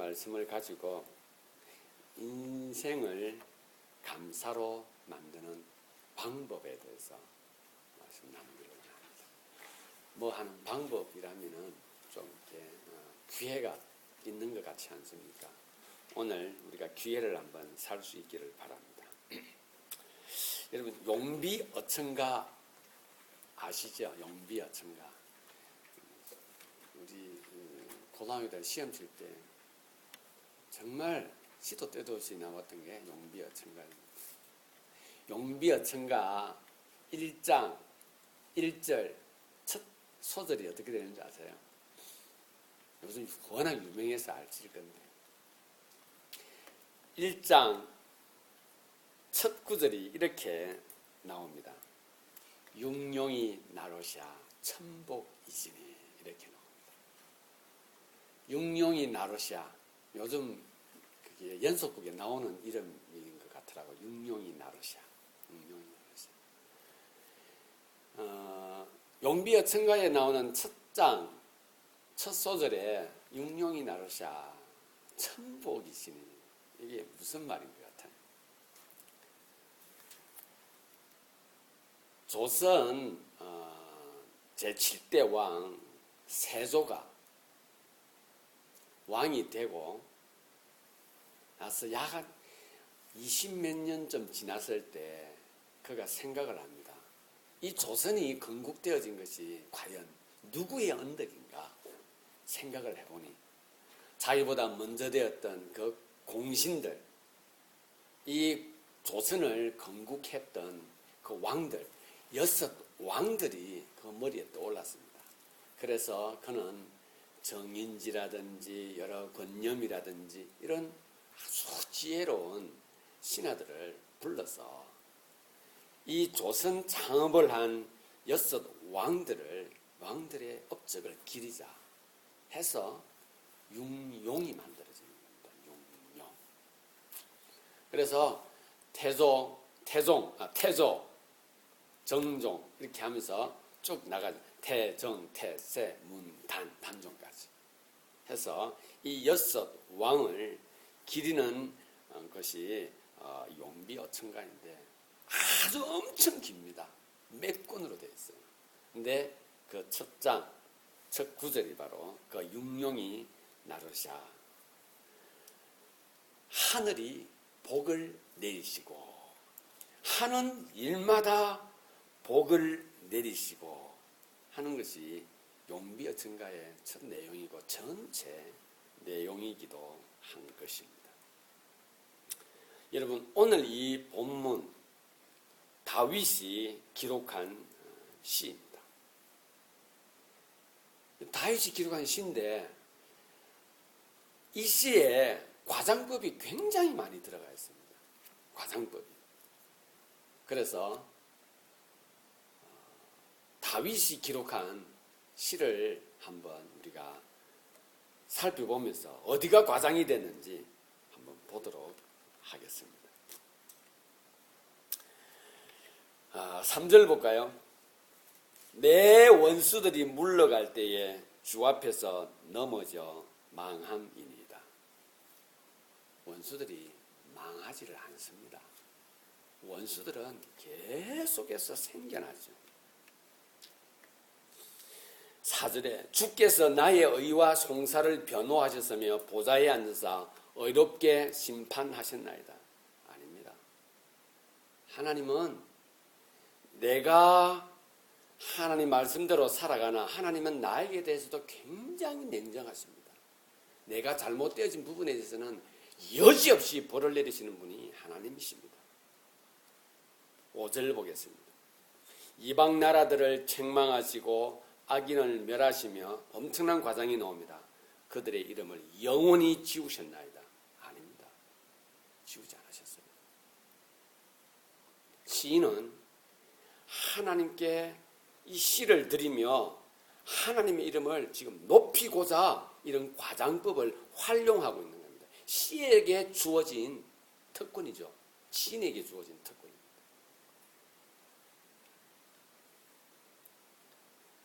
말씀을 가지고 인생을 감사로 만드는 방법에 대해서 말씀 나누기를 합니다. 뭐 하는 방법이라면은 좀 이렇게 기회가 있는 것 같지 않습니까? 오늘 우리가 기회를 한번 살 수 있기를 바랍니다. 여러분, 용비어천가 아시죠? 용비어천가. 우리 고등학교 시험 칠 때 정말 시도 때도 없이 나왔던 게 용비어천가입니다. 용비어천가 1장 1절 첫 소절이 어떻게 되는지 아세요? 요즘 워낙 유명해서 아실 건데 1장 첫 구절이 이렇게 나옵니다. 육룡이 나로샤 천복이시니 이렇게 나옵니다. 육룡이 나로샤 요즘 그게 연속극에 나오는 이름인 것 같더라고요. 육룡이 나로샤. 육룡이 나로샤. 용비어천가에 나오는 첫 소절에 육룡이 나로샤 천복이시니 이게 무슨 말인 것 같아요? 조선 제7대 왕 세조가 왕이 되고 나서 약 20몇 년쯤 지났을 때 그가 생각을 합니다. 이 조선이 건국되어진 것이 과연 누구의 언덕인가 생각을 해보니 자기보다 먼저 되었던 그 공신들, 이 조선을 건국했던 그 왕들, 6왕들이 그 머리에 떠올랐습니다. 그래서 그는 정인지라든지 여러 권념이라든지 이런 아주 지혜로운 신하들을 불러서 이 조선 창업을 한 6왕들의 업적을 기리자 해서 육룡이 만들어진 겁니다. 육룡. 그래서 태조, 정종 이렇게 하면서 쭉 나가죠. 태정, 태세, 문, 단종까지 해서 이 6왕을 기리는 것이 용비어천가인데 아주 엄청 깁니다. 몇 권으로 되어 있어요. 근데 그 첫 구절이 바로 그 육룡이 나르샤 하늘이 복을 내리시고 하는 일마다 복을 내리시고 하는 것이 용비어천가의 첫 내용이고 전체 내용이기도 한 것입니다. 여러분, 오늘 이 본문 다윗이 기록한 시입니다. 다윗이 기록한 시인데 이 시에 과장법이 굉장히 많이 들어가 있습니다. 과장법이. 그래서 다윗이 기록한 시를 한번 우리가 살펴보면서 어디가 과장이 됐는지 한번 보도록 하겠습니다. 3절 볼까요? 내 원수들이 물러갈 때에 주 앞에서 넘어져 망함이니이다. 원수들이 망하지를 않습니다. 원수들은 계속해서 생겨나죠. 4절에 주께서 나의 의와 송사를 변호하셨으며 보좌에 앉으사 의롭게 심판하셨나이다. 아닙니다. 하나님은 내가 하나님 말씀대로 살아가나 하나님은 나에게 대해서도 굉장히 냉정하십니다. 내가 잘못되어진 부분에 대해서는 여지없이 벌을 내리시는 분이 하나님이십니다. 5절 보겠습니다. 이방 나라들을 책망하시고 악인을 멸하시며 엄청난 과장이 나옵니다. 그들의 이름을 영원히 지우셨나이다. 아닙니다. 지우지 않으셨어요. 시인은 하나님께 이 시를 드리며 하나님의 이름을 지금 높이고자 이런 과장법을 활용하고 있는 겁니다. 시에게 주어진 특권이죠. 시인에게 주어진 특권입니다.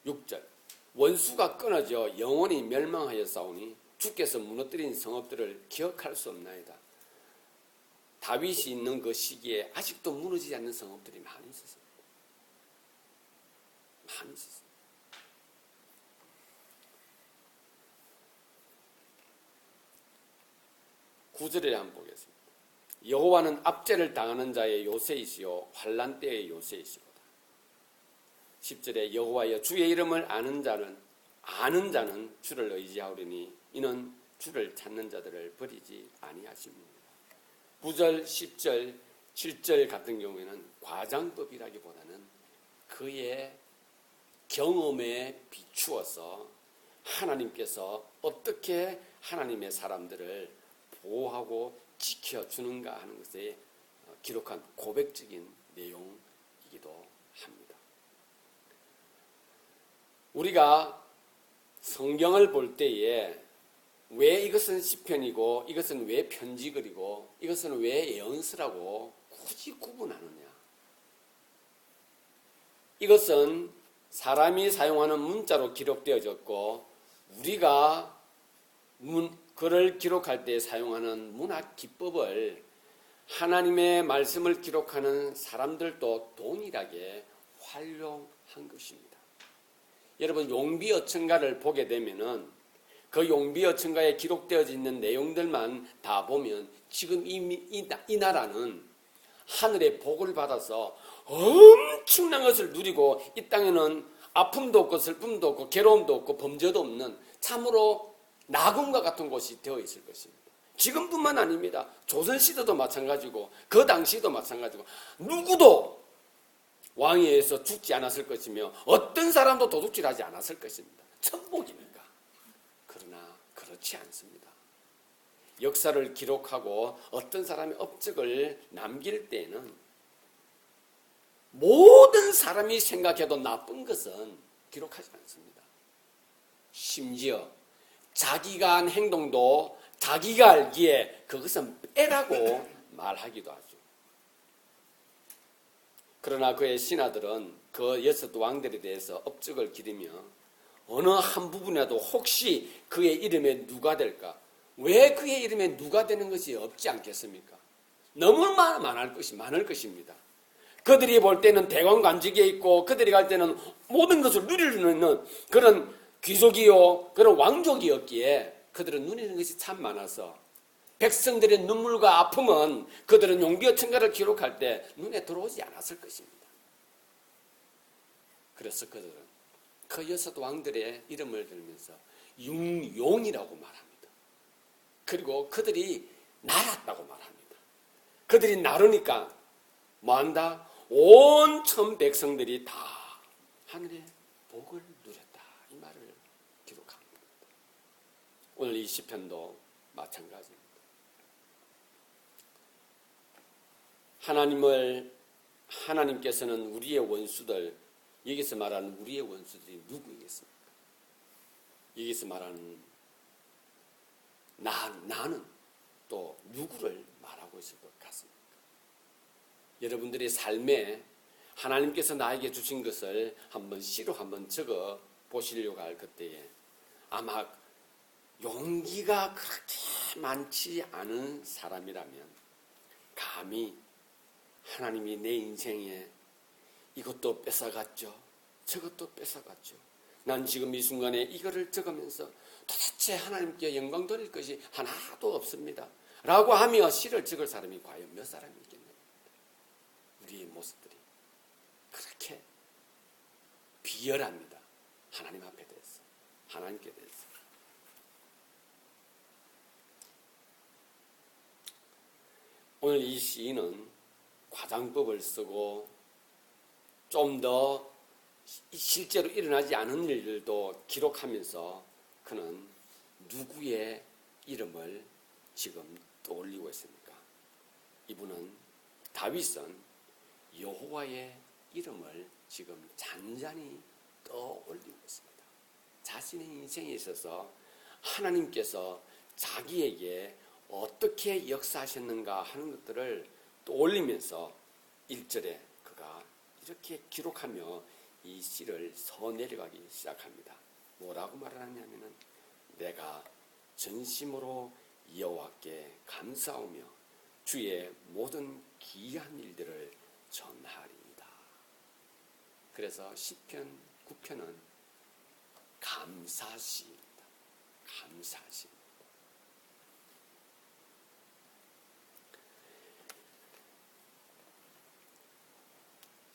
6절 원수가 끊어져 영원히 멸망하였사오니 주께서 무너뜨린 성읍들을 기억할 수 없나이다. 다윗이 있는 그 시기에 아직도 무너지지 않는 성읍들이 많이 있었습니다. 많이 있었습니다. 9절에 한번 보겠습니다. 여호와는 압제를 당하는 자의 요새이시요 환난 때의 요새이시로다. 10절에 여호와여 주의 이름을 아는 자는 주를 의지하오리니 이는 주를 찾는 자들을 버리지 아니하십니다. 9절, 10절, 7절 같은 경우에는 과장법이라기보다는 그의 경험에 비추어서 하나님께서 어떻게 하나님의 사람들을 보호하고 지켜주는가 하는 것에 기록한 고백적인 내용이기도 합니다. 우리가 성경을 볼 때에 왜 이것은 시편이고 이것은 왜 편지글이고 이것은 왜 예언서라고 굳이 구분하느냐. 이것은 사람이 사용하는 문자로 기록되어졌고 우리가 글을 기록할 때 사용하는 문학 기법을 하나님의 말씀을 기록하는 사람들도 동일하게 활용한 것입니다. 여러분 용비어천가를 보게 되면은 그 용비어천가에 기록되어져 있는 내용들만 다 보면 지금 이 나라는 하늘의 복을 받아서 엄청난 것을 누리고 이 땅에는 아픔도 없고 슬픔도 없고 괴로움도 없고 범죄도 없는 참으로 낙원과 같은 곳이 되어 있을 것입니다. 지금뿐만 아닙니다. 조선시대도 마찬가지고 그 당시도 마찬가지고 누구도 왕에 의해서 죽지 않았을 것이며 어떤 사람도 도둑질하지 않았을 것입니다. 천복입니까? 그러나 그렇지 않습니다. 역사를 기록하고 어떤 사람의 업적을 남길 때에는 모든 사람이 생각해도 나쁜 것은 기록하지 않습니다. 심지어 자기가 한 행동도 자기가 알기에 그것은 빼라고 말하기도 하죠. 그러나 그의 신하들은 그 여섯 왕들에 대해서 업적을 기리며 어느 한 부분이라도 혹시 그의 이름에 누가 될까? 왜 그의 이름에 누가 되는 것이 없지 않겠습니까? 너무 많을 것입니다. 그들이 볼 때는 대관관직에 있고 그들이 갈 때는 모든 것을 누릴 수 있는 그런 귀족이요 그런 왕족이었기에 그들은 누리는 것이 참 많아서 백성들의 눈물과 아픔은 그들은 용비어천가를 기록할 때 눈에 들어오지 않았을 것입니다. 그래서 그들은 그 여섯 왕들의 이름을 들으면서 융용이라고 말합니다. 그리고 그들이 날았다고 말합니다. 그들이 나르니까 뭐한다? 온 천 백성들이 다 하늘의 복을 누렸다. 이 말을 기록합니다. 오늘 이 시편도 마찬가지입니다. 하나님께서는 우리의 원수들, 여기서 말하는 우리의 원수들이 누구이겠습니까? 여기서 말하는 나는 또 누구를 말하고 있을 것 같습니까? 여러분들의 삶에 하나님께서 나에게 주신 것을 한번 시로 한번 적어 보시려고 할 그때에 아마 용기가 그렇게 많지 않은 사람이라면 감히 하나님이 내 인생에 이것도 뺏어갔죠. 저것도 뺏어갔죠. 난 지금 이 순간에 이거를 적으면서 도대체 하나님께 영광 돌릴 것이 하나도 없습니다. 라고 하며 시를 적을 사람이 과연 몇 사람이 있겠느냐. 우리의 모습들이 그렇게 비열합니다. 하나님 앞에 대해서. 하나님께 대해서. 오늘 이 시인은 과장법을 쓰고 좀 더 실제로 일어나지 않은 일들도 기록하면서 그는 누구의 이름을 지금 떠올리고 있습니까? 이분은 다윗은 여호와의 이름을 지금 잔잔히 떠올리고 있습니다. 자신의 인생에 있어서 하나님께서 자기에게 어떻게 역사하셨는가 하는 것들을 떠올리면서 1절에 그가 이렇게 기록하며 이 시를 써내려가기 시작합니다. 뭐라고 말을 하냐면은 내가 전심으로 여호와께 감사하며 주의 모든 기이한 일들을 전하리이다. 그래서 시편 9편은 감사시입니다. 감사시.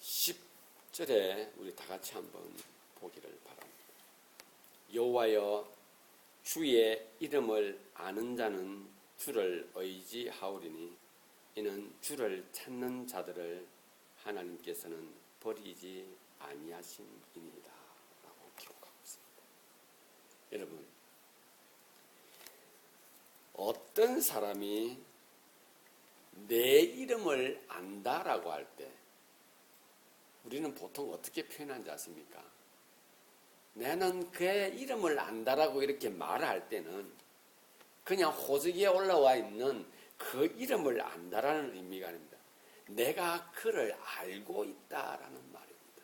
10절에 우리 다 같이 한번 보기를 바랍니다. 여호와여, 주의 이름을 아는 자는 주를 의지하오리니 이는 주를 찾는 자들을 하나님께서는 버리지 아니하심이니이다 라고 기록하고 있습니다. 여러분, 어떤 사람이 내 이름을 안다라고 할 때 우리는 보통 어떻게 표현하는지 아십니까? 나는 그의 이름을 안다라고 이렇게 말할 때는 그냥 호적에 올라와 있는 그 이름을 안다라는 의미가 아닙니다. 내가 그를 알고 있다라는 말입니다.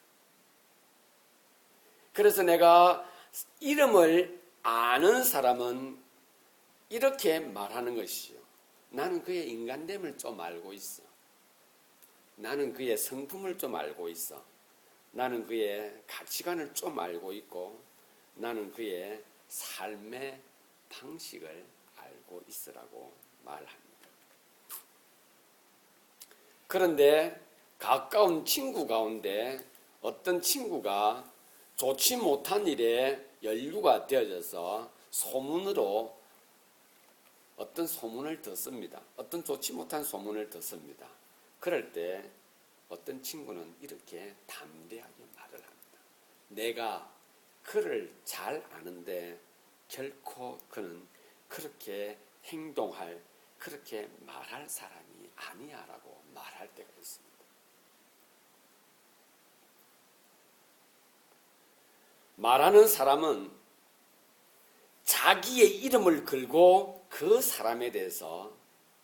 그래서 내가 이름을 아는 사람은 이렇게 말하는 것이요. 나는 그의 인간됨을 좀 알고 있어. 나는 그의 성품을 좀 알고 있어. 나는 그의 가치관을 좀 알고 있고 나는 그의 삶의 방식을 알고 있으라고 말합니다. 그런데 가까운 친구 가운데 어떤 친구가 좋지 못한 일에 연루가 되어져서 소문으로 어떤 소문을 듣습니다. 어떤 좋지 못한 소문을 듣습니다. 그럴 때 어떤 친구는 이렇게 담대하게 말을 합니다. 내가 그를 잘 아는데 결코 그는 그렇게 행동할, 그렇게 말할 사람이 아니야 라고 말할 때가 있습니다. 말하는 사람은 자기의 이름을 걸고 그 사람에 대해서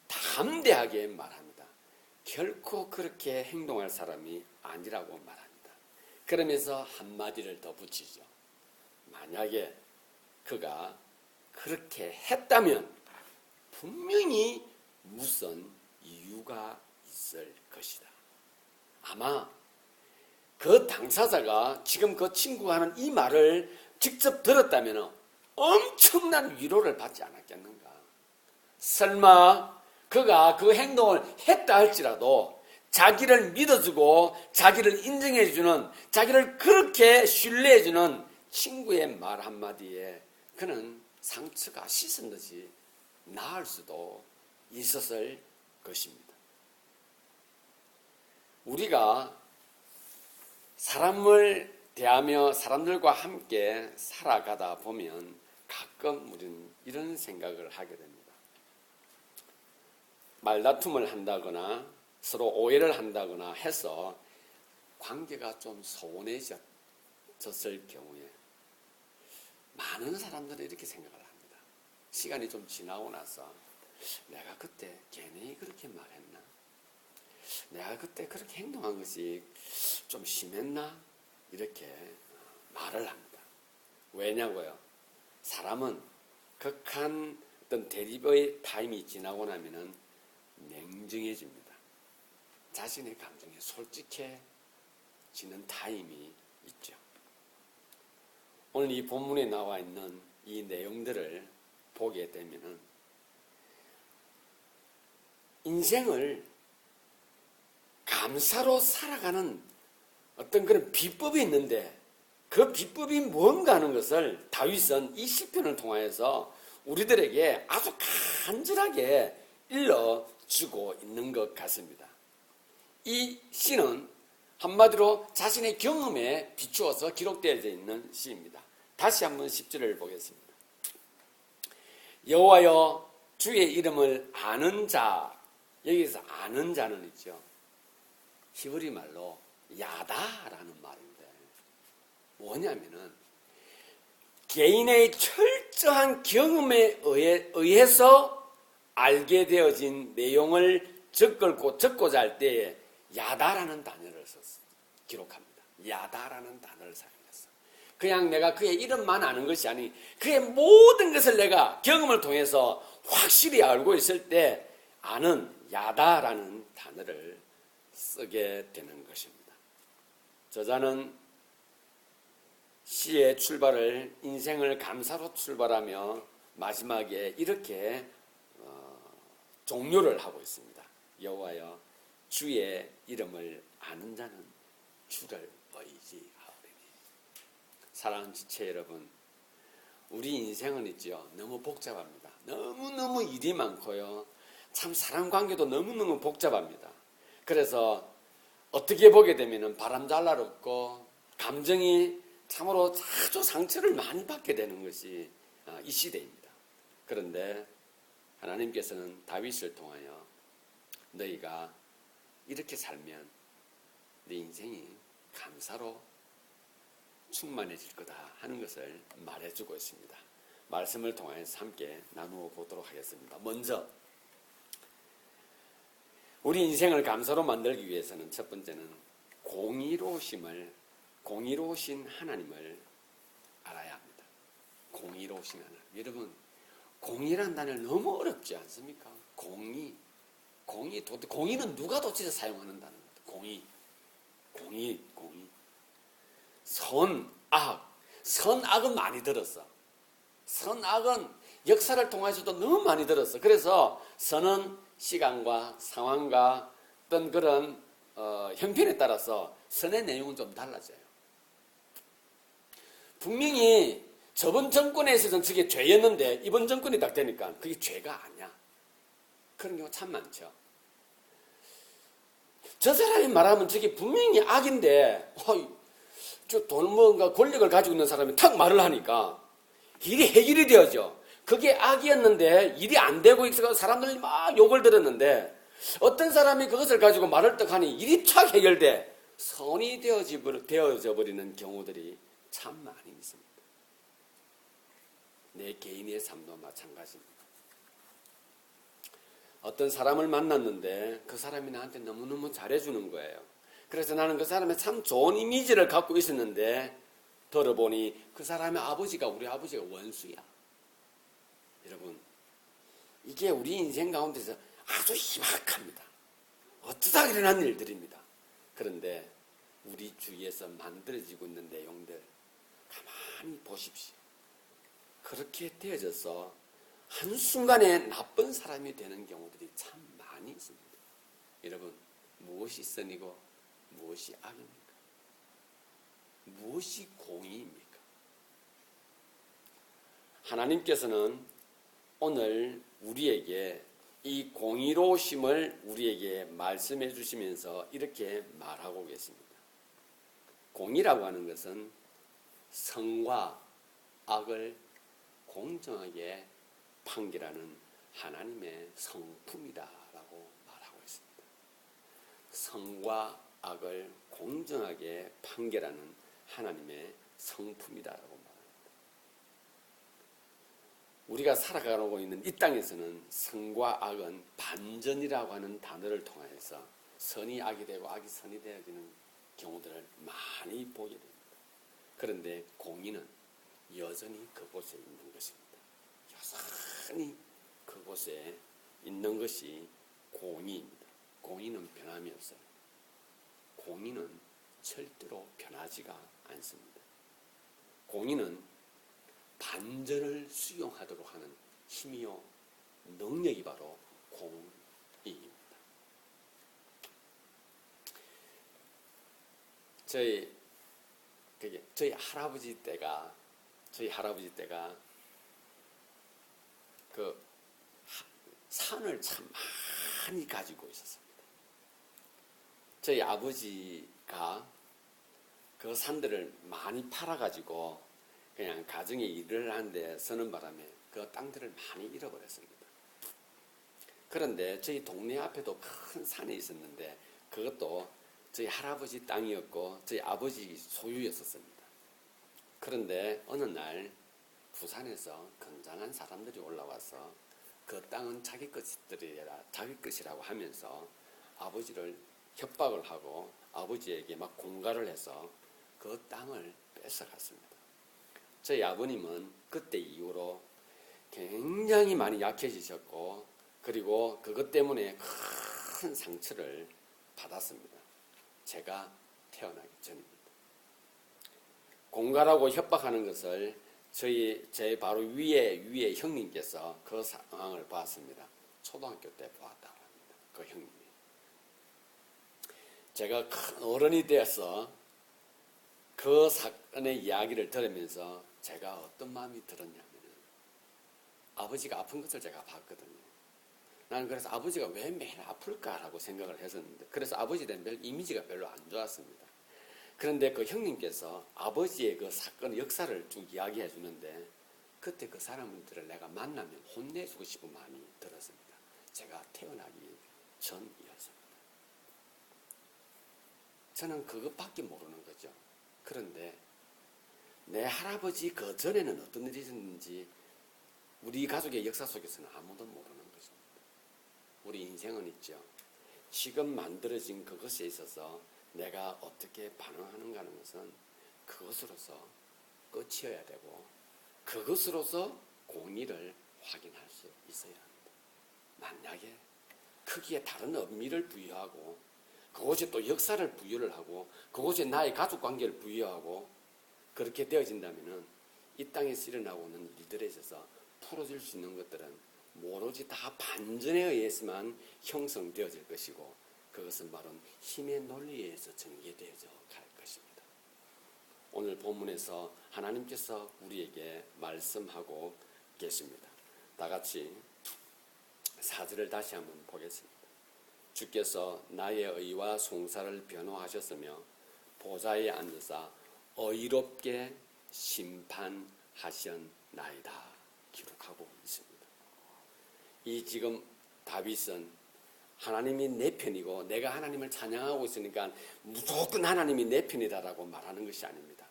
담대하게 말합니다. 결코 그렇게 행동할 사람이 아니라고 말합니다. 그러면서 한마디를 더 붙이죠. 만약에 그가 그렇게 했다면 분명히 무슨 이유가 있을 것이다. 아마 그 당사자가 지금 그 친구가 하는 이 말을 직접 들었다면 엄청난 위로를 받지 않았겠는가. 설마 그가 그 행동을 했다 할지라도 자기를 믿어주고 자기를 인정해주는, 자기를 그렇게 신뢰해주는 친구의 말 한마디에 그는 상처가 씻은 듯이 나을 수도 있었을 것입니다. 우리가 사람을 대하며 사람들과 함께 살아가다 보면 가끔 우리는 이런 생각을 하게 됩니다. 말다툼을 한다거나 서로 오해를 한다거나 해서 관계가 좀 소원해졌을 경우에 많은 사람들은 이렇게 생각을 합니다. 시간이 좀 지나고 나서 내가 그때 괜히 그렇게 말했나? 내가 그때 그렇게 행동한 것이 좀 심했나? 이렇게 말을 합니다. 왜냐고요? 사람은 극한 어떤 대립의 타임이 지나고 나면은 냉정해집니다. 자신의 감정에 솔직해지는 타임이 있죠. 오늘 이 본문에 나와 있는 이 내용들을 보게 되면은 인생을 감사로 살아가는 어떤 그런 비법이 있는데 그 비법이 뭔가 하는 것을 다윗은 이 시편을 통하여서 우리들에게 아주 간절하게 일러주고 있는 것 같습니다. 이 시는 한마디로 자신의 경험에 비추어서 기록되어 있는 시입니다. 다시 한번 10절을 보겠습니다. 여호와여, 주의 이름을 아는 자, 여기서 아는 자는 있죠. 히브리 말로 야다라는 말인데 뭐냐면은 개인의 철저한 경험에 의해서 알게 되어진 내용을 적고자 할 때에 야다라는 단어를 기록합니다. 야다라는 단어를 사용했어. 그냥 내가 그의 이름만 아는 것이 아니 그의 모든 것을 내가 경험을 통해서 확실히 알고 있을 때 아는 야다라는 단어를 쓰게 되는 것입니다. 저자는 시의 출발을 인생을 감사로 출발하며 마지막에 이렇게 종료를 하고 있습니다. 여호와여 주의 이름을 아는 자는 주를 의지하오리니. 사랑하는 지체 여러분, 우리 인생은 있죠. 너무 복잡합니다. 너무너무 일이 많고요. 참 사람 관계도 너무너무 복잡합니다. 그래서 어떻게 보게 되면 바람잘날 없고 감정이 참으로 아주 상처를 많이 받게 되는 것이 이 시대입니다. 그런데 하나님께서는 다윗을 통하여 너희가 이렇게 살면 내 인생이 감사로 충만해질 거다 하는 것을 말해주고 있습니다. 말씀을 통해서 함께 나누어 보도록 하겠습니다. 먼저 우리 인생을 감사로 만들기 위해서는 첫 번째는 공의로우신 하나님을 알아야 합니다. 공의로우신 하나님. 여러분, 공의란 단어는 너무 어렵지 않습니까? 공의는 누가 도대체 사용하는 단어입니다. 공의. 선악은 많이 들었어. 선악은 역사를 통해서도 너무 많이 들었어. 그래서 선은 시간과 상황과 어떤 그런 형편에 따라서 선의 내용은 좀 달라져요. 분명히 저번 정권에 있어서는 저게 죄였는데 이번 정권이 딱 되니까 그게 죄가 아니야. 그런 경우 참 많죠. 저 사람이 말하면 저게 분명히 악인데 뭔가 권력을 가지고 있는 사람이 탁 말을 하니까 일이 해결이 되어져. 그게 악이었는데 일이 안 되고 있어서 사람들이 막 욕을 들었는데 어떤 사람이 그것을 가지고 말을 딱 하니 일이 탁 해결돼. 선이 되어져 버리는 경우들이 참 많이 있습니다. 내 개인의 삶도 마찬가지입니다. 어떤 사람을 만났는데 그 사람이 나한테 너무너무 잘해주는 거예요. 그래서 나는 그 사람의 참 좋은 이미지를 갖고 있었는데 들어보니 그 사람의 우리 아버지가 원수야. 여러분, 이게 우리 인생 가운데서 아주 희박합니다. 어쩌다 일어난 일들입니다. 그런데 우리 주위에서 만들어지고 있는 내용들 가만히 보십시오. 그렇게 되어져서 한순간에 나쁜 사람이 되는 경우들이 참 많이 있습니다. 여러분, 무엇이 선이고 무엇이 악입니까? 무엇이 공의입니까? 하나님께서는 오늘 우리에게 이 공의로우심을 우리에게 말씀해 주시면서 이렇게 말하고 계십니다. 공의라고 하는 것은 선과 악을 공정하게 판결하는 하나님의 성품이다라고 말하고 있습니다. 선과 악을 공정하게 판결하는 하나님의 성품이다라고 말합니다. 우리가 살아가고 있는 이 땅에서는 선과 악은 반전이라고 하는 단어를 통해서 선이 악이 되고 악이 선이 되어지는 경우들을 많이 보게 됩니다. 그런데 공의는 여전히 그곳에 있는 것입니다. 여전히 그곳에 있는 것이 공의입니다. 공의는 변함이 없어요. 공의는 절대로 변하지가 않습니다. 공의는 반전을 수용하도록 하는 힘이요 능력이 바로 공의입니다. 저희 할아버지 때가 그 산을 참 많이 가지고 있었습니다. 저희 아버지가 그 산들을 많이 팔아가지고 그냥 가정에 일을 하는데 서는 바람에 그 땅들을 많이 잃어버렸습니다. 그런데 저희 동네 앞에도 큰 산이 있었는데 그것도 저희 할아버지 땅이었고 저희 아버지 소유였었습니다. 그런데 어느 날 부산에서 건장한 사람들이 올라와서 그 땅은 자기 것이라고 하면서 아버지를 협박을 하고 아버지에게 막 공갈을 해서 그 땅을 뺏어갔습니다. 저희 아버님은 그때 이후로 굉장히 많이 약해지셨고, 그리고 그것 때문에 큰 상처를 받았습니다. 제가 태어나기 전입니다. 공갈하고 협박하는 것을 제 바로 위에 형님께서 그 상황을 봤습니다. 초등학교 때 보았다고 합니다. 그 형님이. 제가 큰 어른이 되어서 그 사건의 이야기를 들으면서 제가 어떤 마음이 들었냐면, 아버지가 아픈 것을 제가 봤거든요. 나는 그래서 아버지가 왜 매일 아플까라고 생각을 했었는데, 그래서 아버지에 대한 이미지가 별로 안 좋았습니다. 그런데 그 형님께서 아버지의 그 사건 역사를 쭉 이야기해 주는데, 그때 그 사람들을 내가 만나면 혼내주고 싶은 마음이 들었습니다. 제가 태어나기 전이었습니다. 저는 그것밖에 모르는 거죠. 그런데 내 할아버지 그 전에는 어떤 일이 있었는지 우리 가족의 역사 속에서는 아무도 모르는 것입니다. 우리 인생은 있죠. 지금 만들어진 그것에 있어서 내가 어떻게 반응하는가 하는 것은 그것으로서 끝이어야 되고, 그것으로서 공의를 확인할 수 있어야 합니다. 만약에 크기에 다른 의미를 부여하고, 그것에 또 역사를 부여를 하고, 그것에 나의 가족관계를 부여하고, 그렇게 되어진다면 이 땅에서 일어나고 있는 일들에 있어서 풀어질 수 있는 것들은 오로지 다 반전에 의해서만 형성되어질 것이고, 그것은 바로 힘의 논리에 의해서 전개되어져 갈 것입니다. 오늘 본문에서 하나님께서 우리에게 말씀하고 계십니다. 다 같이 4절을 다시 한번 보겠습니다. 주께서 나의 의와 송사를 변호하셨으며 보좌에 앉으사 의롭게 심판하셨나이다 기록하고 있습니다. 이 지금 다윗은 하나님이 내 편이고 내가 하나님을 찬양하고 있으니까 무조건 하나님이 내 편이다라고 말하는 것이 아닙니다.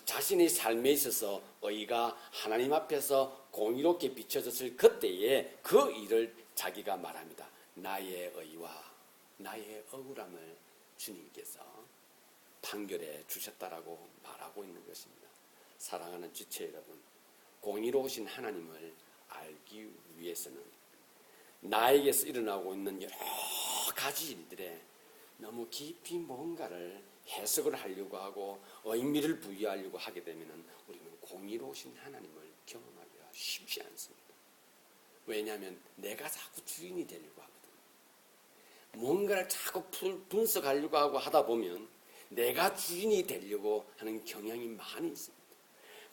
자신의 삶에 있어서 의가 하나님 앞에서 공의롭게 비춰졌을 그때에 그 일을 자기가 말합니다. 나의 의와 나의 억울함을 주님께서 판결해 주셨다라고 말하고 있는 것입니다. 사랑하는 지체 여러분, 공의로우신 하나님을 알기 위해서는 나에게서 일어나고 있는 여러 가지 일들에 너무 깊이 뭔가를 해석을 하려고 하고 의미를 부여하려고 하게 되면 우리는 공의로우신 하나님을 경험하기가 쉽지 않습니다. 왜냐하면 내가 자꾸 주인이 되려고 하거든요. 뭔가를 자꾸 분석하려고 하고 하다 보면 내가 주인이 되려고 하는 경향이 많이 있습니다.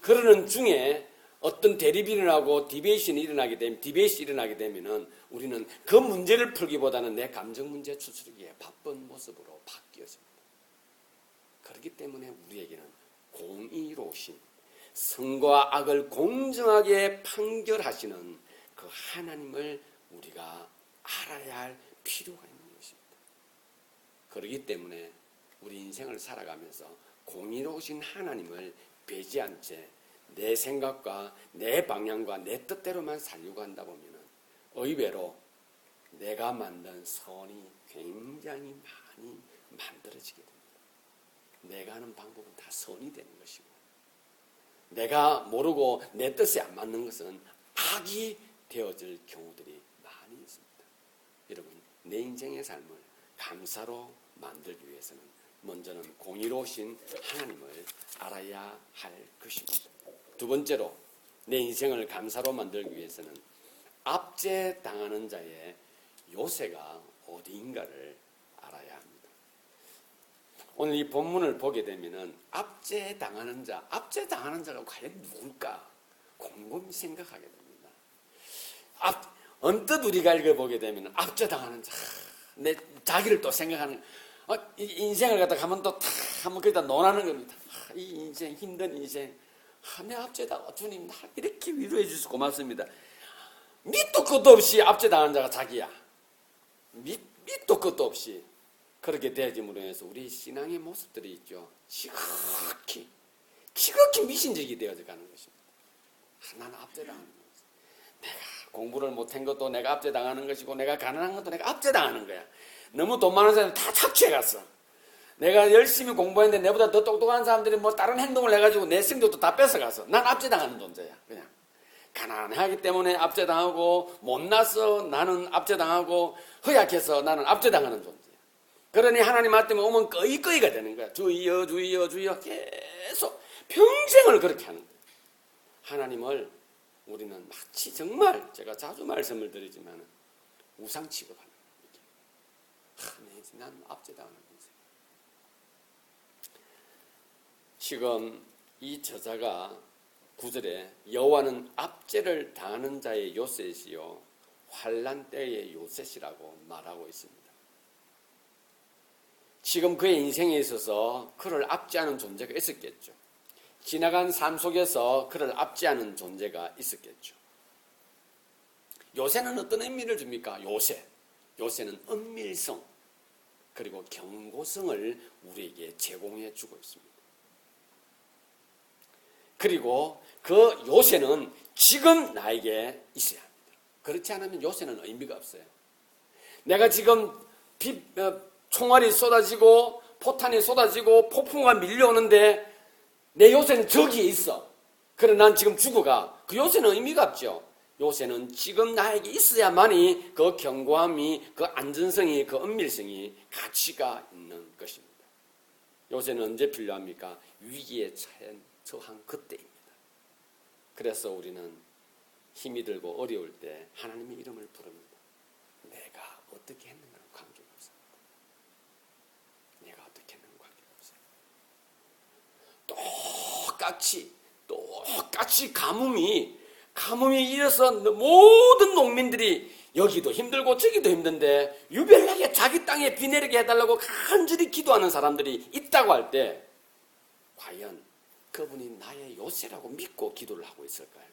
그러는 중에 어떤 대립이 일어나고 디베이션이 일어나게 되면 우리는 그 문제를 풀기보다는 내 감정 문제 추스르기에 바쁜 모습으로 바뀌어집니다. 그렇기 때문에 우리에게는 공의로우신, 선과 악을 공정하게 판결하시는 그 하나님을 우리가 알아야 할 필요가 있는 것입니다. 그렇기 때문에 우리 인생을 살아가면서 공의로우신 하나님을 배제한 채 내 생각과 내 방향과 내 뜻대로만 살려고 한다 보면 의외로 내가 만든 선이 굉장히 많이 만들어지게 됩니다. 내가 하는 방법은 다 선이 되는 것이고, 내가 모르고 내 뜻에 안 맞는 것은 악이 되어질 경우들이 많이 있습니다. 여러분, 내 인생의 삶을 감사로 만들기 위해서는 먼저는 공의로우신 하나님을 알아야 할 것입니다. 두 번째로 내 인생을 감사로 만들기 위해서는 압제당하는 자의 요새가 어디인가를 알아야 합니다. 오늘 이 본문을 보게 되면 압제당하는 자가 과연 누굴까 곰곰이 생각하게 됩니다. 언뜻 우리가 읽어보게 되면 압제당하는 자, 내 자기를 또 생각하는, 인생을 갖다가 한번 또 한번 거기다 논하는 겁니다. 이 인생, 힘든 인생, 내 압제당하 주님 나 이렇게 위로해 주셔서 고맙습니다. 밑도 끝도 없이 압제당한 자가 자기야. 밑도 끝도 없이 그렇게 되어짐으로 해서 우리 신앙의 모습들이 있죠. 지극히 미신적이 되어져 가는 것입니다. 나는 압제당하는 것이다. 내가 공부를 못한 것도 내가 압제당하는 것이고, 내가 가난한 것도 내가 압제당하는 거야. 너무 돈 많은 사람들 다 착취해 갔어. 내가 열심히 공부했는데 내보다 더 똑똑한 사람들이 뭐 다른 행동을 해가지고 내 성적도 다 뺏어가서 난 압제당하는 존재야. 그냥 가난하기 때문에 압제당하고 못나서 나는 압제당하고 허약해서 나는 압제당하는 존재야. 그러니 하나님 앞에 오면 꺼이꺼이가 되는 거야. 주여 주여 주여 계속 평생을 그렇게 하는 거야. 하나님을 우리는 마치 정말 제가 자주 말씀을 드리지만 우상 취급하는 거예요. 난 압제당하는 거지. 지금 이 저자가 9절에 여호와는 압제를 당하는 자의 요셋이요 환난 때의 요셋이라고 말하고 있습니다. 지금 그의 인생에 있어서 그를 압제하는 존재가 있었겠죠. 지나간 삶 속에서 그를 압제하는 존재가 있었겠죠. 요새는 어떤 의미를 줍니까? 요새는 은밀성 그리고 경고성을 우리에게 제공해 주고 있습니다. 그리고 그 요새는 지금 나에게 있어야 합니다. 그렇지 않으면 요새는 의미가 없어요. 내가 지금 총알이 쏟아지고 포탄이 쏟아지고 폭풍우가 밀려오는데 내 요새는 저기에 있어. 그래 난 지금 죽어가. 그 요새는 의미가 없죠. 요새는 지금 나에게 있어야만이 그 견고함이, 그 안전성이, 그 은밀성이 가치가 있는 것입니다. 요새는 언제 필요합니까? 위기에 처한 그때입니다. 그래서 우리는 힘이 들고 어려울 때 하나님의 이름을 부릅니다. 내가 어떻게 했는가는 관계가 없습니다. 내가 어떻게 했는가는 관계가 없어요. 똑같이 가뭄이 일어서 모든 농민들이 여기도 힘들고 저기도 힘든데 유별나게 자기 땅에 비 내리게 해달라고 간절히 기도하는 사람들이 있다고 할 때 과연 그분이 나의 요새라고 믿고 기도를 하고 있을까요?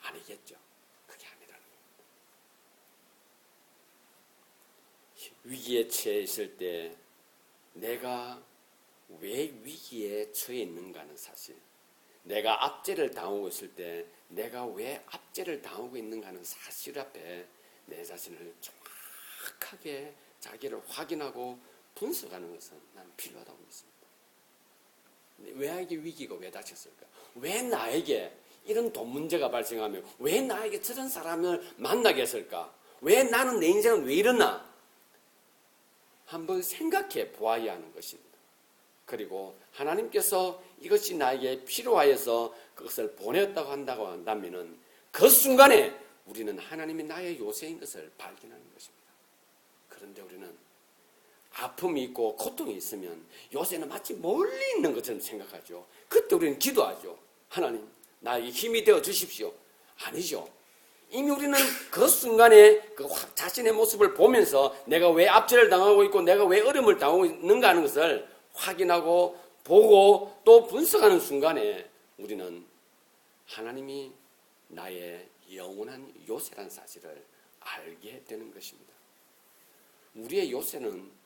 아니겠죠. 그게 아니라는 겁니다. 위기에 처해 있을 때 내가 왜 위기에 처해 있는가는 사실, 내가 압제를 당하고 있을 때 내가 왜 압제를 당하고 있는가는 사실 앞에 내 자신을 정확하게 자기를 확인하고 분석하는 것은 난 필요하다고 믿습니다. 왜 이게 위기가 왜 닥쳤을까? 왜 나에게 이런 돈 문제가 발생하며 왜 나에게 저런 사람을 만나게 했을까? 왜 나는 내 인생은 왜 이러나? 한번 생각해 보아야 하는 것입니다. 그리고 하나님께서 이것이 나에게 필요하여서 그것을 보냈다고 한다고 한다면 그 순간에 우리는 하나님이 나의 요새인 것을 발견하는 것입니다. 그런데 우리는 아픔이 있고 고통이 있으면 요새는 마치 멀리 있는 것처럼 생각하죠. 그때 우리는 기도하죠. 하나님, 나에게 힘이 되어 주십시오. 아니죠. 이미 우리는 그 순간에 그 자신의 모습을 보면서 내가 왜 압제를 당하고 있고 내가 왜 어려움을 당하고 있는가 하는 것을 확인하고 보고 또 분석하는 순간에 우리는 하나님이 나의 영원한 요새란 사실을 알게 되는 것입니다. 우리의 요새는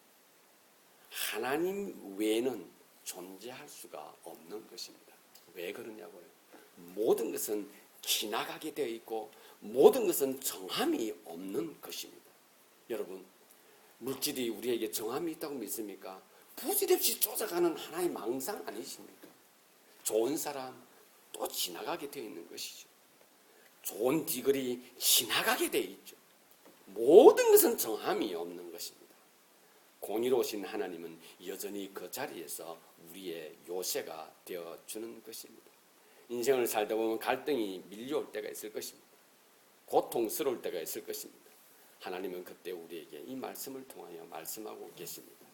하나님 외에는 존재할 수가 없는 것입니다. 왜 그러냐고요? 모든 것은 지나가게 되어 있고 모든 것은 정함이 없는 것입니다. 여러분, 물질이 우리에게 정함이 있다고 믿습니까? 부질없이 쫓아가는 하나의 망상 아니십니까? 좋은 사람 또 지나가게 되어 있는 것이죠. 좋은 디글이 지나가게 되어 있죠. 모든 것은 정함이 없는 것입니다. 공의로우신 하나님은 여전히 그 자리에서 우리의 요새가 되어주는 것입니다. 인생을 살다 보면 갈등이 밀려올 때가 있을 것입니다. 고통스러울 때가 있을 것입니다. 하나님은 그때 우리에게 이 말씀을 통하여 말씀하고 계십니다.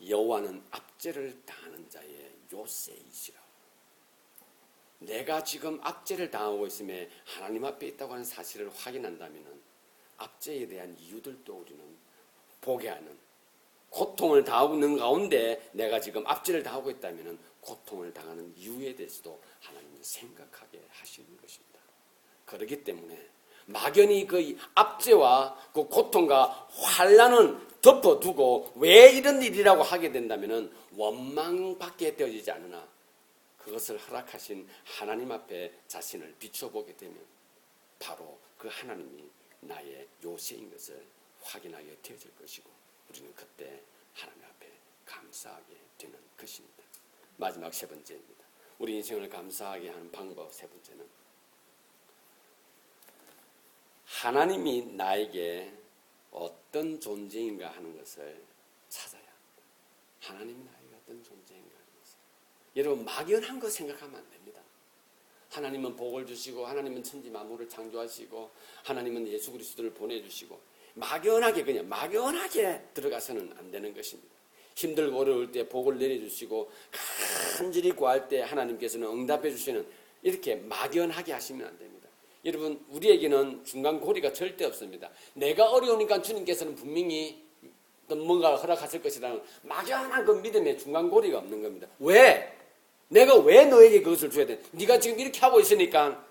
여호와는 압제를 당하는 자의 요새이시라. 내가 지금 압제를 당하고 있음에 하나님 앞에 있다고 하는 사실을 확인한다면 압제에 대한 이유들도 우리는 보게 하는, 고통을 당하고 있는 가운데 내가 지금 압제를 당하고 있다면 고통을 당하는 이유에 대해서도 하나님은 생각하게 하시는 것입니다. 그렇기 때문에 막연히 그 압제와 그 고통과 환난은 덮어두고 왜 이런 일이라고 하게 된다면 원망받게 되어지지 않으나 그것을 허락하신 하나님 앞에 자신을 비춰보게 되면 바로 그 하나님이 나의 요새인 것을 확인하게 되어질 것이고 우리는 그때 하나님 앞에 감사하게 되는 것입니다. 마지막 세 번째입니다. 우리 인생을 감사하게 하는 방법 세 번째는 하나님이 나에게 어떤 존재인가 하는 것을 찾아야 합니다. 하나님이 나에게 어떤 존재인가 하는 것을. 여러분 막연한 거 생각하면 안 됩니다. 하나님은 복을 주시고 하나님은 천지 만물을 창조하시고 하나님은 예수 그리스도를 보내주시고 막연하게 그냥 막연하게 들어가서는 안 되는 것입니다. 힘들고 어려울 때 복을 내려주시고 간절히 구할 때 하나님께서는 응답해 주시는 이렇게 막연하게 하시면 안 됩니다. 여러분 우리에게는 중간 고리가 절대 없습니다. 내가 어려우니까 주님께서는 분명히 뭔가 허락하실 것이라는 막연한 그 믿음에 중간 고리가 없는 겁니다. 왜? 내가 왜 너에게 그것을 줘야 돼? 네가 지금 이렇게 하고 있으니까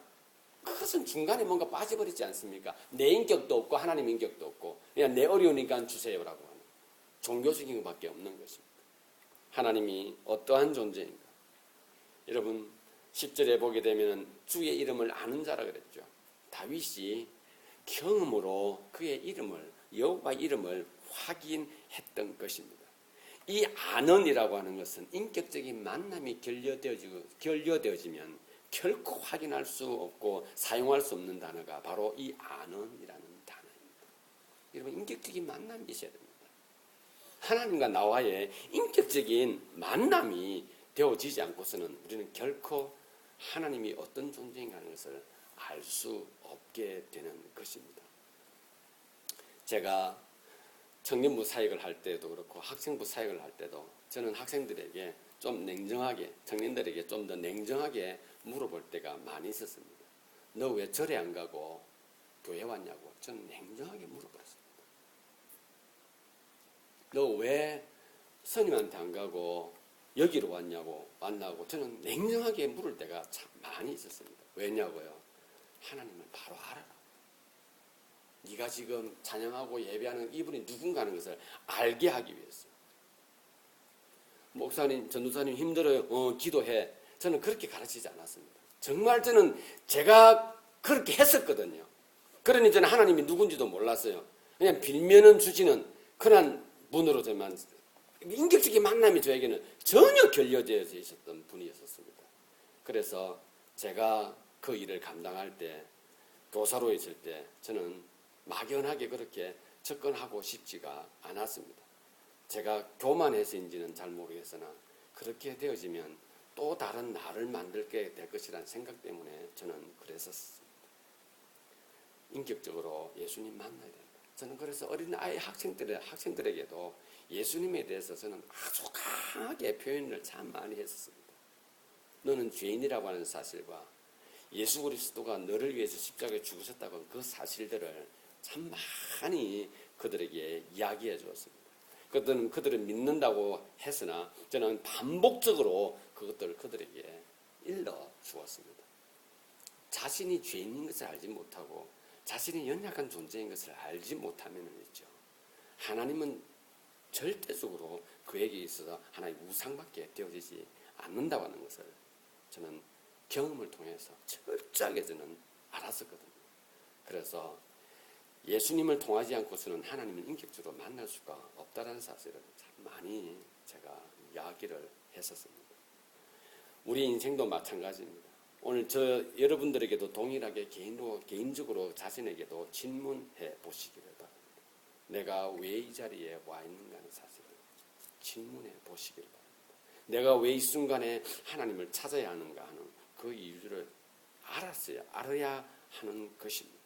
그것은 중간에 뭔가 빠져버리지 않습니까? 내 인격도 없고 하나님 인격도 없고 그냥 내 어려우니까 주세요라고 하는 종교적인 것밖에 없는 것입니다. 하나님이 어떠한 존재인가? 여러분 10절에 보게 되면 주의 이름을 아는 자라 그랬죠. 다윗이 경험으로 그의 이름을 여호와 이름을 확인했던 것입니다. 이 아는이라고 하는 것은 인격적인 만남이 결여되어지면 결코 확인할 수 없고 사용할 수 없는 단어가 바로 이 아는이라는 단어입니다. 여러분 인격적인 만남이 있어야 됩니다. 하나님과 나와의 인격적인 만남이 되어지지 않고서는 우리는 결코 하나님이 어떤 존재인가 하는 것을 알 수 없게 되는 것입니다. 제가 청년부 사역을 할 때도 그렇고 학생부 사역을 할 때도 저는 학생들에게 좀 냉정하게 청년들에게 좀 더 냉정하게 물어볼 때가 많이 있었습니다. 너 왜 절에 안 가고 교회 왔냐고 저는 냉정하게 물어봤습니다. 너 왜 스님한테 안 가고 여기로 왔냐고 저는 냉정하게 물을 때가 참 많이 있었습니다. 왜냐고요? 하나님을 바로 알아라. 네가 지금 찬양하고 예배하는 이분이 누군가 하는 것을 알게 하기 위해서. 목사님, 전도사님 힘들어요. 기도해. 저는 그렇게 가르치지 않았습니다. 정말 저는 제가 그렇게 했었거든요. 그러니 저는 하나님이 누군지도 몰랐어요. 그냥 빌면은 주시는 그런 분으로 저만 인격적인 만남이 저에게는 전혀 결여되어 있었던 분이었습니다. 그래서 제가 그 일을 감당할 때 교사로 있을 때 저는 막연하게 그렇게 접근하고 싶지가 않았습니다. 제가 교만해서인지는 잘 모르겠으나 그렇게 되어지면 또 다른 나를 만들게 될 것이라는 생각 때문에 저는 그랬었습니다. 인격적으로 예수님 만나야 된다. 저는 그래서 어린아이 학생들에게도 예수님에 대해서 저는 아주 강하게 표현을 참 많이 했었습니다. 너는 죄인이라고 하는 사실과 예수 그리스도가 너를 위해서 십자가에 죽으셨다고 그 사실들을 참 많이 그들에게 이야기해 주었습니다. 그들은 믿는다고 했으나 저는 반복적으로 그것들을 그들에게 일러 주었습니다. 자신이 죄인인 것을 알지 못하고 자신이 연약한 존재인 것을 알지 못하면 있죠. 하나님은 절대적으로 그에게 있어서 하나의 우상밖에 되어지지 않는다고 하는 것을 저는 경험을 통해서 철저하게 저는 알았었거든요. 그래서 예수님을 통하지 않고서는 하나님을 인격적으로 만날 수가 없다는 사실을 참 많이 제가 이야기를 했었습니다. 우리 인생도 마찬가지입니다. 오늘 여러분들에게도 동일하게 개인적으로 자신에게도 질문해 보시기를 바랍니다. 내가 왜 이 자리에 와 있는가 하는 사실을 질문해 보시기를 바랍니다. 내가 왜 이 순간에 하나님을 찾아야 하는가 하는 그 이유를 알아야 하는 것입니다.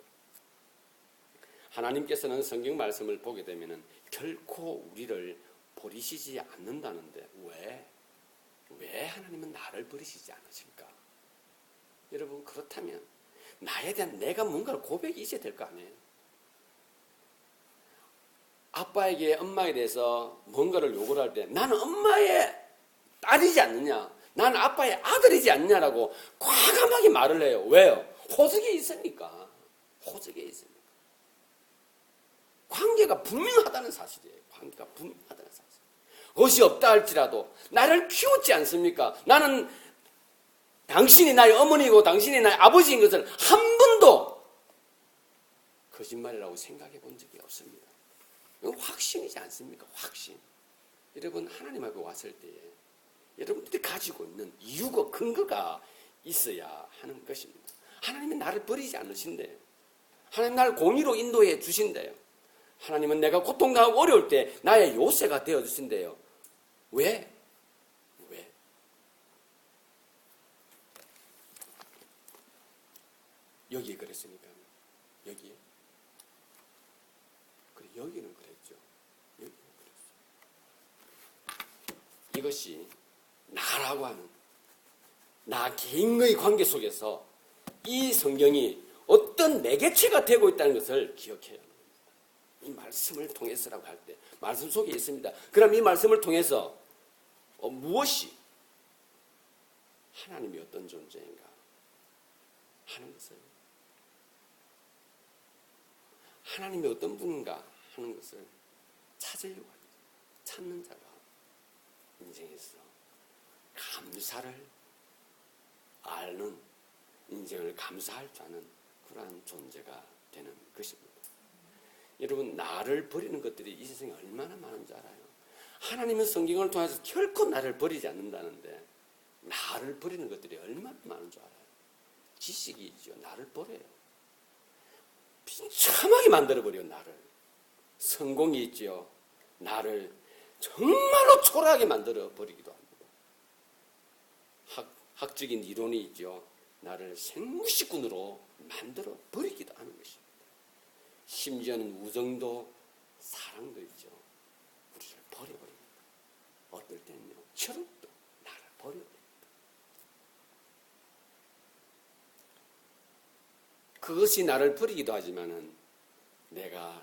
하나님께서는 성경 말씀을 보게 되면 결코 우리를 버리시지 않는다는데 왜 하나님은 나를 버리시지 않으실까? 여러분 그렇다면 나에 대한 내가 뭔가를 고백이 있어야 될 거 아니에요? 아빠에게 엄마에 대해서 뭔가를 요구를 할 때 나는 엄마의 딸이지 않느냐? 나는 아빠의 아들이지 않냐라고 과감하게 말을 해요. 왜요? 호적에 있으니까. 호적에 있으니까. 관계가 분명하다는 사실이에요. 관계가 분명하다는 사실. 것이 없다 할지라도 나를 키웠지 않습니까? 나는 당신이 나의 어머니고 당신이 나의 아버지인 것을 한 번도 거짓말이라고 생각해 본 적이 없습니다. 이건 확신이지 않습니까? 확신. 여러분 하나님 앞에 왔을 때에 여러분들이 가지고 있는 이유가 근거가 있어야 하는 것입니다. 하나님은 나를 버리지 않으신대요. 하나님 나를 공의로 인도해 주신대요. 하나님은 내가 고통당하고 어려울 때 나의 요새가 되어 주신대요. 왜? 왜? 여기에 그랬으니까. 여기에. 그래, 여기는 그랬죠. 여기는 그랬죠. 이것이 나라고 하는 나 개인의 관계 속에서 이 성경이 어떤 매개체가 되고 있다는 것을 기억해야 합니다. 이 말씀을 통해서라고 할 때 말씀 속에 있습니다. 그럼 이 말씀을 통해서 무엇이 하나님이 어떤 존재인가 하는 것을 하나님이 어떤 분인가 하는 것을 찾으려고 합니다. 찾는 자가 인생에서 감사를 아는 인생을 감사할 줄 아는 그러한 존재가 되는 것입니다. 여러분 나를 버리는 것들이 이 세상에 얼마나 많은지 알아요? 하나님은 성경을 통해서 결코 나를 버리지 않는다는데 나를 버리는 것들이 얼마나 많은 줄 알아요? 지식이 있죠. 나를 버려요. 비참하게 만들어버려요. 나를. 성공이 있죠. 나를 정말로 초라하게 만들어버리기도 합니다. 학적인 이론이 있죠. 나를 생무식군으로 만들어버리기도 하는 것입니다. 심지어는 우정도 사랑도 있죠. 우리를 버려버립니다. 어떨 때는요. 철학도 나를 버려버립니다. 그것이 나를 버리기도 하지만은 내가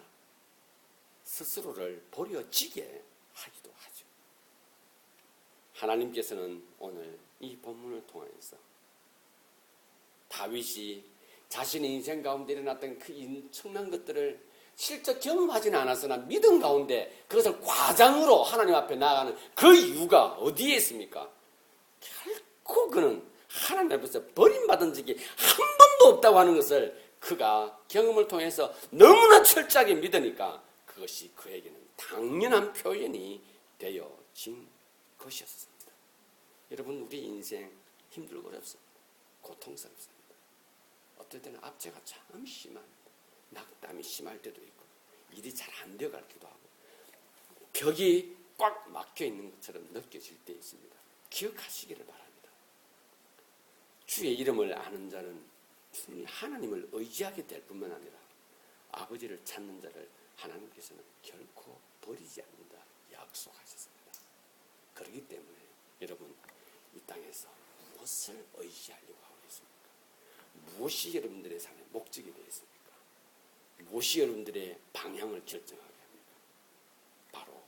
스스로를 버려지게 하기도 하죠. 하나님께서는 오늘 이 본문을 통해서 다윗이 자신의 인생 가운데 일어났던 그 엄청난 것들을 실제 경험하지는 않았으나 믿음 가운데 그것을 과장으로 하나님 앞에 나아가는 그 이유가 어디에 있습니까? 결코 그는 하나님 앞에서 버림받은 적이 한 번도 없다고 하는 것을 그가 경험을 통해서 너무나 철저하게 믿으니까 그것이 그에게는 당연한 표현이 되어진 것이었습니다. 여러분 우리 인생 힘들고 어렵습니다. 고통스럽습니다. 어떨 때는 압제가 참 심합니다. 낙담이 심할 때도 있고 일이 잘 안 되어가기도 하고 벽이 꽉 막혀 있는 것처럼 느껴질 때 있습니다. 기억하시기를 바랍니다. 주의 이름을 아는 자는 충분히 하나님을 의지하게 될 뿐만 아니라 아버지를 찾는 자를 하나님께서는 결코 버리지 않는다 약속하셨습니다. 그렇기 때문에 여러분 이 땅에서 무엇을 의지하려고 하고 있습니까? 무엇이 여러분들의 삶의 목적이 되어 있습니까? 무엇이 여러분들의 방향을 결정하게 합니까? 바로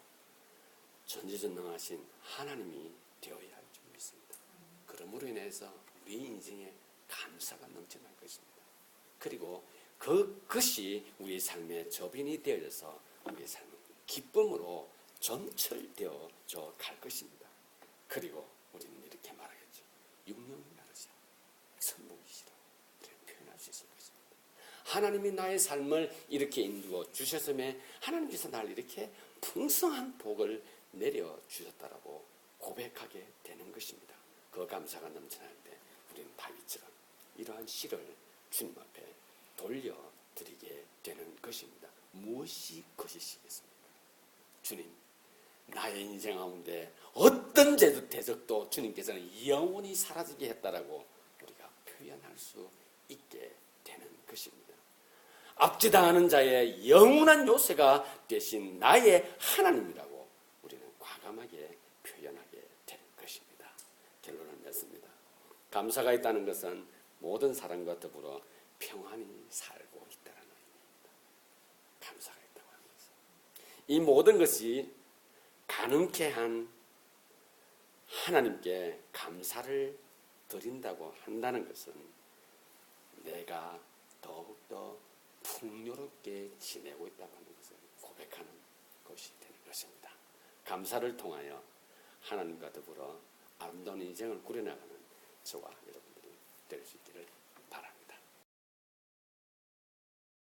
전지전능하신 하나님이 되어야 할 줄 믿습니다. 그러므로 인해서 우리 인생에 감사가 넘쳐날 것입니다. 그리고 그것이 우리 삶의 저변이 되어져서 우리의 삶은 기쁨으로 점철되어져 갈 것입니다. 그리고 우리는 이렇게 말하겠죠. 육령이 나르자 천복이시라 표현할 수 있을 것입니다. 하나님이 나의 삶을 이렇게 인도어 주셨음에 하나님께서 나를 이렇게 풍성한 복을 내려주셨다라고 고백하게 되는 것입니다. 그 감사가 넘쳐날 때 우리는 다윗처럼 이러한 시를 주님 앞에 돌려드리게 되는 것입니다. 무엇이 거시시겠습니까? 주님, 나의 인생 가운데 어떤 대적도 주님께서는 영원히 사라지게 했다라고 우리가 표현할 수 있게 되는 것입니다. 압제당하는 자의 영원한 요새가 되신 나의 하나님이라고 우리는 과감하게 표현하게 될 것입니다. 결론을 맺습니다. 감사가 있다는 것은 모든 사람과 더불어 평안히 살고 있다는 의미입니다. 감사가 있다고 하는 것은 이 모든 것이 가능케 한 하나님께 감사를 드린다고 한다는 것은 내가 더욱더 풍요롭게 지내고 있다고 하는 것을 고백하는 것이 되는 것입니다. 감사를 통하여 하나님과 더불어 아름다운 인생을 꾸려나가는 저와 여러분들이 될 수 있습니다.